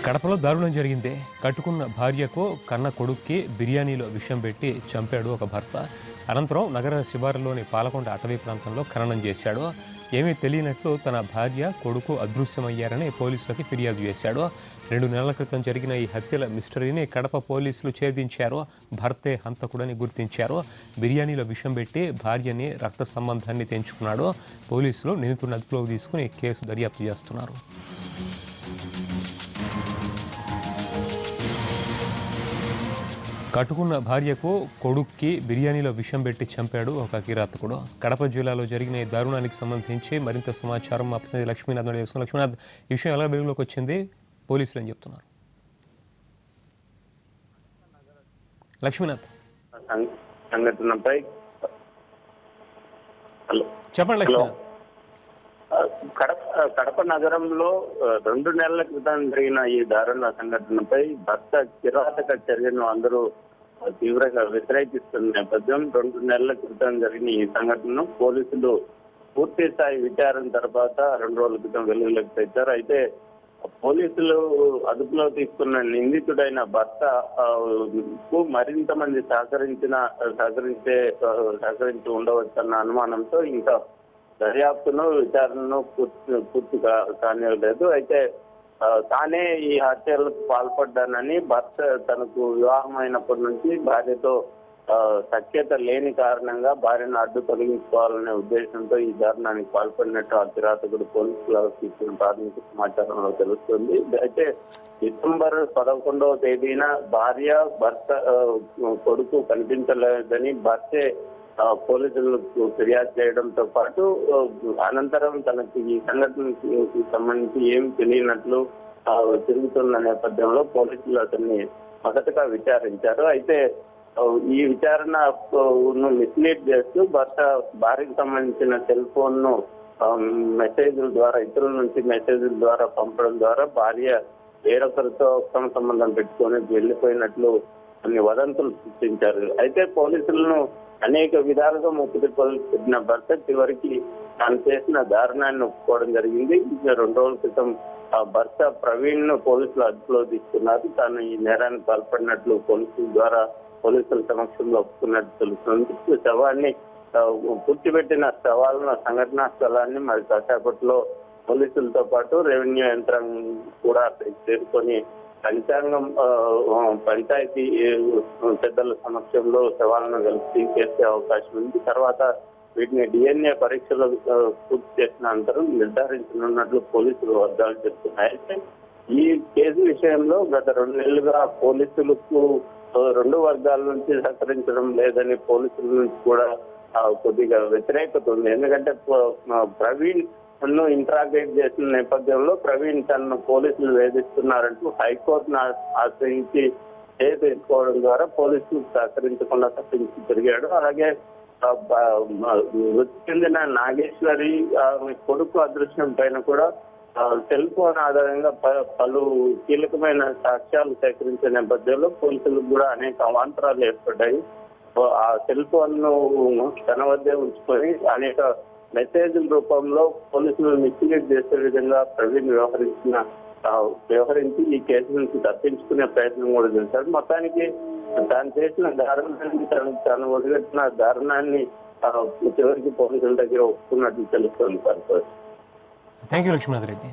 కడపలో దారుణం జరిగిందే. కట్టుకున్న భార్యకు కన్న కొడుక్కి బిర్యానీలో విషం పెట్టి చంపాడు ఒక భర్త. అనంతరం నగర శివారులోని పాలకొండ అటవీ ప్రాంతంలో ఖననం చేశాడు. ఏమీ తెలియనట్లు తన భార్య కొడుకు అదృశ్యమయ్యారని పోలీసులకి ఫిర్యాదు చేశాడు. 2 నెలల క్రితం జరిగిన ఈ హత్యల మిస్టరీని కడప పోలీసులు ఛేదించారు. భర్తే హంతకుడని గుర్తించారు. బిర్యానీలో విషం పెట్టి భార్యని రక్త సంబంధాన్ని తెంచుకున్నాడు. పోలీసులు నిందితుడిని అదుపులోకి తీసుకుని కేసు దర్యాప్తు చేస్తున్నారు. కట్టుకున్న భార్యకు కొడుక్కి బిర్యానీలో విషం పెట్టి చంపాడు ఒక కిరాతకుడు. కడప జిల్లాలో జరిగిన ఈ దారుణానికి సంబంధించి మరింత సమాచారం మా ప్రతినిధి లక్ష్మీనాథ్ చేస్తున్నారు. లక్ష్మీనాథ్, ఈ విషయం ఎలా వెలుగులోకి వచ్చింది? పోలీసులు ఏం చెప్తున్నారు? లక్ష్మీనాథ్ సంఘటనపై చెప్పండి. లక్ష్మీనాథ్, కడప నగరంలో 2 నెలల క్రితం జరిగిన ఈ దారుణ సంఘటనపై భర్త కిరాతక చర్యను అందరూ తీవ్రంగా వ్యతిరేకిస్తున్న నేపథ్యం 2 నెలల క్రితం జరిగిన ఈ సంఘటనను పోలీసులు పూర్తి స్థాయి విచారణ తర్వాత 2 రోజుల క్రితం వెలుగులోకి తెచ్చారు. అయితే పోలీసులు అదుపులో తీసుకున్న నిందితుడైన భర్త మరింత మంది సహకరించి ఉండవచ్చన్న అనుమానంతో ఇంకా దర్యాప్తును విచారణను పూర్తి కానివ్వలేదు. అయితే తానే ఈ హత్యలకు పాల్పడ్డానని భర్త తనకు వివాహం అయినప్పటి నుంచి భార్యతో సఖ్యత లేని కారణంగా భార్యను అడ్డు తొలగించుకోవాలనే ఉద్దేశంతో ఈ దారుణానికి పాల్పడినట్టు ఆ కిరాతకుడు పోలీసులకు ఇచ్చిన ప్రాథమిక సమాచారంలో తెలుస్తుంది. అయితే డిసెంబర్ 11వ తేదీన భార్య భర్త కొడుకు కనిపించలేదని భర్తే పోలీసులకు ఫిర్యాదు చేయడంతో పాటు అనంతరం తనకి ఈ సంఘటనకి సంబంధించి ఏం తెలియనట్లు తిరుగుతున్న నేపథ్యంలో పోలీసులు అతన్ని మొదటగా విచారించారు. అయితే ఈ విచారణను మిస్లీడ్ చేస్తూ భార్యకు సంబంధించిన సెల్ ఫోన్ ను మెసేజ్ల ద్వారా ఇతరుల నుంచి మెసేజ్ల ద్వారా పంపడం ద్వారా భార్య వేరొకరితో సంబంధం పెట్టుకొని వెళ్లిపోయినట్లు కొన్ని వదంతులు సృష్టించారు. అయితే పోలీసులను అనేక విధాలుగా ముక్కుది పెట్టిన భర్త చివరికి తాను చేసిన దారుణాన్ని ఒప్పుకోవడం జరిగింది. 2 రోజుల క్రితం ఆ భర్త ప్రవీణ్ ను పోలీసులు అదుపులో తీసుకున్నారు. తాను ఈ నేరానికి పాల్పడినట్లు పోలీసుల సమక్షంలో ఒప్పుకున్నట్టు తెలుస్తుంది. శవాన్ని పూడ్చిపెట్టిన సంఘటనా స్థలాన్ని మరి కాసేపట్లో పోలీసులతో పాటు రెవెన్యూ యంత్రాంగం కూడా చేరుకొని పంచాయతీ పెద్దల సమక్షంలో శవాలను కలిసి చేసే అవకాశం ఉంది. తర్వాత వీటిని DNA పరీక్షలు పూర్తి చేసిన అనంతరం నిర్ధారించనున్నట్లు పోలీసులు వర్గాలు చెప్తున్నాయి. అయితే ఈ కేసు విషయంలో గత 2 నెలలుగా పోలీసులకు 2 వర్గాల నుంచి సహకరించడం లేదని పోలీసుల నుంచి కూడా కొద్దిగా వ్యతిరేకత ఉంది. ఎందుకంటే ప్రవీణ్ ను ఇంట్రాగేట్ చేసిన నేపథ్యంలో ప్రవీణ్ తనను పోలీసులు వేధిస్తున్నారంటూ హైకోర్టును ఆశ్రయించి తీసుకోవడం ద్వారా పోలీసులు సహకరించకుండా తప్పించి తిరిగాడు. అలాగే మృతి చెందిన నాగేశ్వరి కొడుకు అదృశ్యం పైన కూడా సెల్ ఫోన్ ఆధారంగా పలు కీలకమైన సాక్ష్యాలు సేకరించే నేపథ్యంలో పోలీసులకు కూడా అనేక అవాంతరాలు ఏర్పడ్డాయి. ఆ సెల్ ఫోన్ ను తన వద్దే ఉంచుకొని అనేక మెసేజ్ల రూపంలో పోలీసులు మిస్లీడ్ చేసే విధంగా ప్రవీణ్ వ్యవహరించి ఈ కేసు నుంచి తప్పించుకునే ప్రయత్నం కూడా చేశాడు. మొత్తానికి తాను చేసిన దారుణాన్ని తాను వదిలిపెట్టిన దారుణాన్ని చివరికి పోలీసుల దగ్గర ఒప్పుకున్నట్లు తెలుస్తుంది. Thank you Lakshminath Reddy.